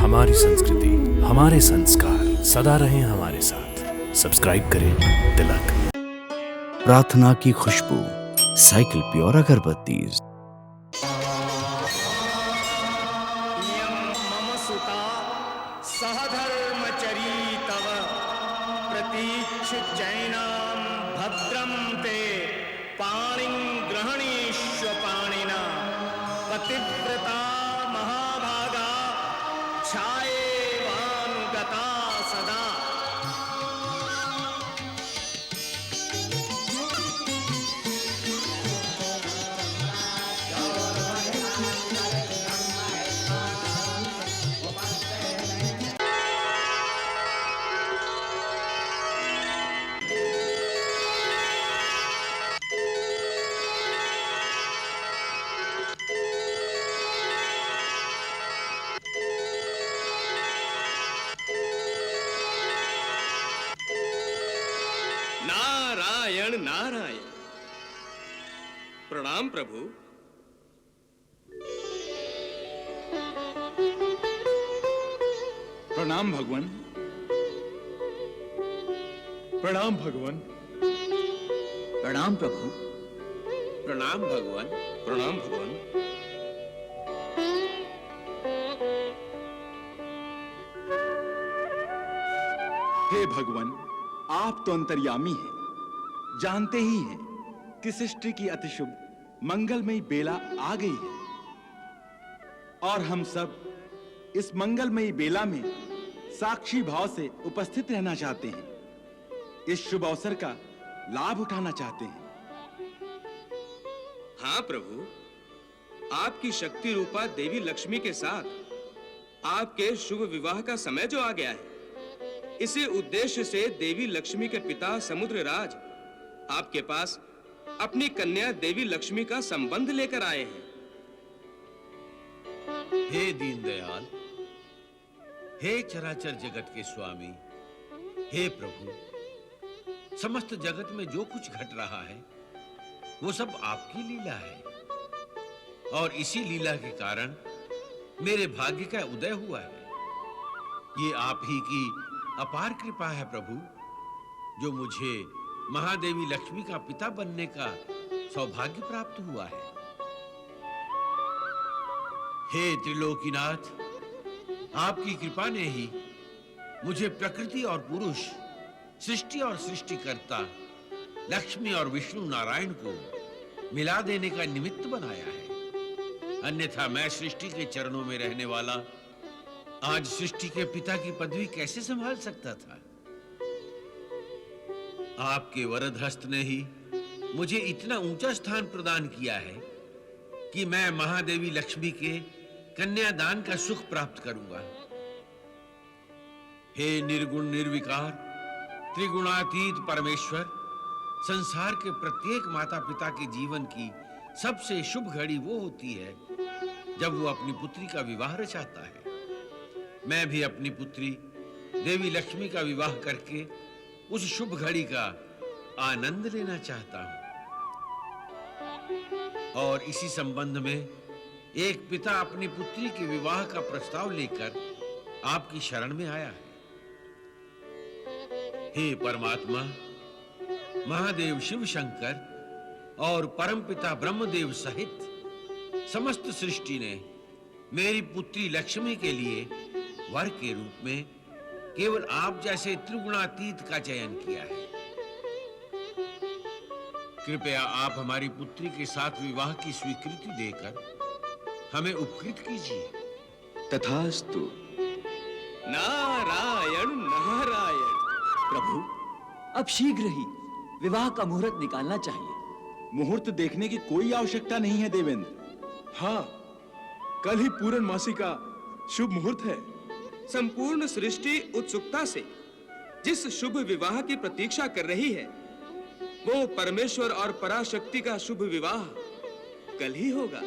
हमारी संस्कृति, हमारे संस्कार सदा रहें हमारे साथ। सब्सक्राइब करें तिलक। प्रार्थना की खुशबू, साइकिल प्योर अगरबत्ती। मम सुता सहधर्मचरी तव प्रतीक्षजैनां भद्रं ते पाणिं ग्रहणीष्व पाणिना पतिव्रता महाभागा छायेवानुगता सदा। नारायण नारायण। प्रणाम प्रभु। प्रणाम भगवान। प्रणाम भगवान। प्रणाम प्रभु। प्रणाम भगवान। प्रणाम भगवान। हे भगवान, आप तो अंतर्यामी हैं, जानते ही हैं कि सृष्टि की अतिशुभ मंगलमयी बेला आ गई है और हम सब इस मंगलमयी बेला में साक्षी भाव से उपस्थित रहना चाहते हैं, इस शुभ अवसर का लाभ उठाना चाहते हैं। हाँ प्रभु, आपकी शक्ति रूपा देवी लक्ष्मी के साथ आपके शुभ विवाह का समय जो आ गया है, इसी उद्देश्य से देवी लक्ष्मी के पिता समुद्रराज आपके पास अपनी कन्या देवी लक्ष्मी का संबंध लेकर आए हैं। हे दीनदयाल, हे चराचर जगत के स्वामी, हे प्रभु, समस्त जगत में जो कुछ घट रहा है वो सब आपकी लीला है और इसी लीला के कारण मेरे भाग्य का उदय हुआ है। ये आप ही की अपार कृपा है प्रभु, जो मुझे महादेवी लक्ष्मी का पिता बनने का सौभाग्य प्राप्त हुआ है। हे त्रिलोकीनाथ, आपकी कृपा ने ही मुझे प्रकृति और पुरुष, सृष्टि और सृष्टिकर्ता, लक्ष्मी और विष्णु नारायण को मिला देने का निमित्त बनाया है। अन्यथा मैं सृष्टि के चरणों में रहने वाला आज सृष्टि के पिता की पदवी कैसे संभाल सकता था। आपके वरद हस्त ने ही मुझे इतना ऊंचा स्थान प्रदान किया है कि मैं महादेवी लक्ष्मी के कन्यादान का सुख प्राप्त करूंगा। हे निर्गुण निर्विकार त्रिगुणातीत परमेश्वर, संसार के प्रत्येक माता पिता के जीवन की सबसे शुभ घड़ी वो होती है जब वो अपनी पुत्री का विवाह रचाता है। मैं भी अपनी पुत्री देवी लक्ष्मी का विवाह करके उस शुभ घड़ी का आनंद लेना चाहता हूं और इसी संबंध में एक पिता अपनी पुत्री के विवाह का प्रस्ताव लेकर आपकी शरण में आया है। हे परमात्मा, महादेव शिव शंकर और परमपिता ब्रह्मदेव सहित समस्त सृष्टि ने मेरी पुत्री लक्ष्मी के लिए वर के रूप में केवल आप जैसे त्रिगुणातीत का चयन किया है। कृपया आप हमारी पुत्री के साथ विवाह की स्वीकृति देकर हमें उपकृत कीजिए। तथास्तु। नारायण नारायण। प्रभु, अब शीघ्र ही विवाह का मुहूर्त निकालना चाहिए। मुहूर्त देखने की कोई आवश्यकता नहीं है देवेंद्र। हाँ, कल ही पूर्णमासी का शुभ मुहूर्त है। संपूर्ण सृष्टि उत्सुकता से जिस शुभ विवाह की प्रतीक्षा कर रही है, वो परमेश्वर और पराशक्ति का शुभ विवाह कल ही होगा।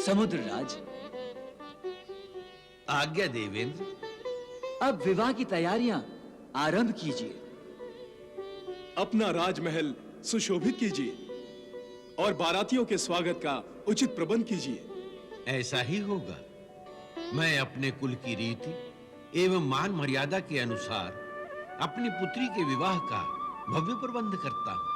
समुद्रराज, आज्ञा देवेंद्र। अब विवाह की तैयारियां आरंभ कीजिए। अपना राजमहल सुशोभित कीजिए और बारातियों के स्वागत का उचित प्रबंध कीजिए। ऐसा ही होगा। मैं अपने कुल की रीति एवं मान मर्यादा के अनुसार अपनी पुत्री के विवाह का भव्य प्रबंध करता हूं।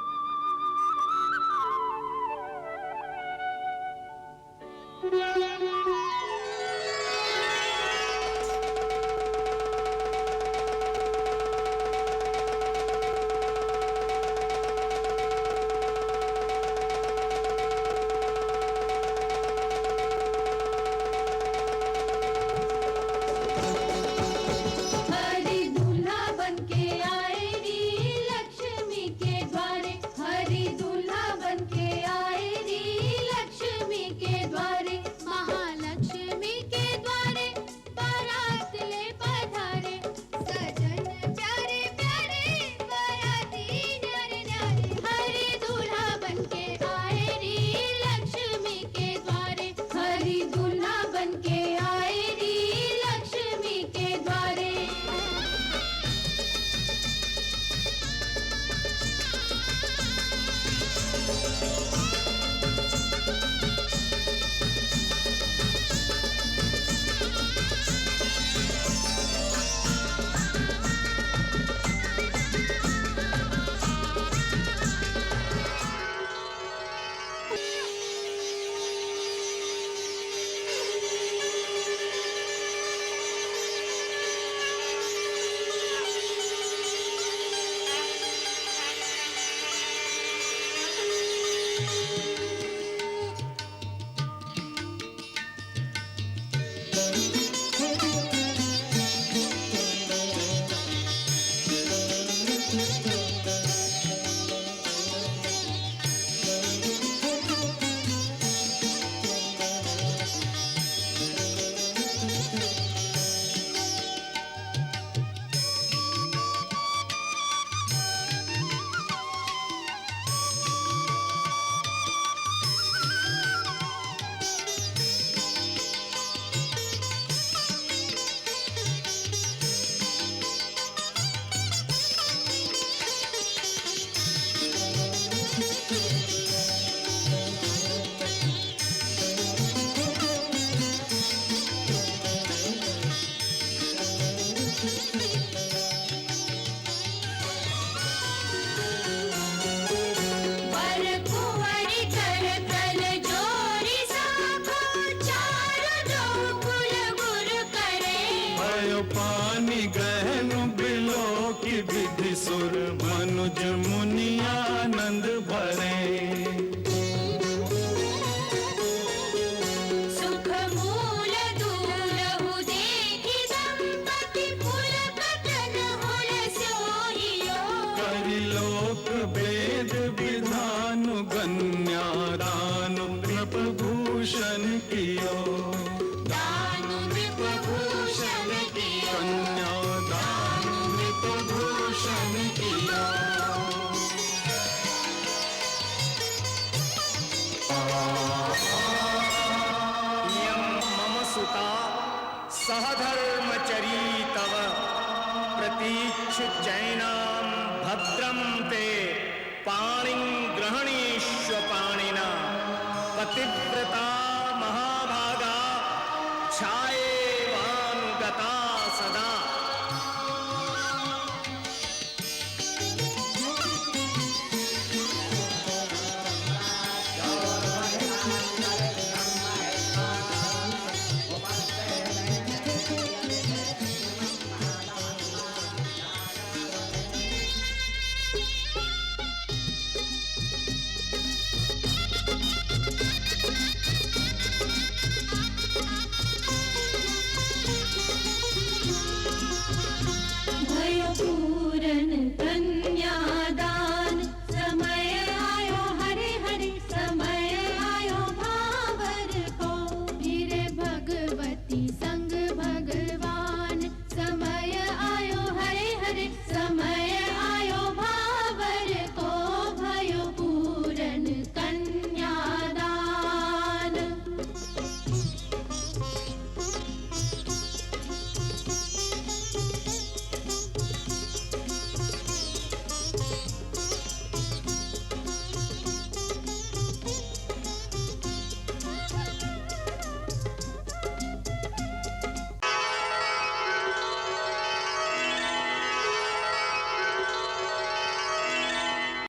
पानी गहन बिलो की विधि सुर मनुज मुनियानंद भरे। सुख मूल दूलहु देखि संपत्ति फूल कटन हुल सोहियो। करि लोक वेद विधान गण्यादानु नृपभूषण कियो। सहधर्मचरी तव प्रतीक्षित जैनाम भद्रम ते पाणिं ग्रहणीष्व पाणिना। पतिव्रता महाभागा छाया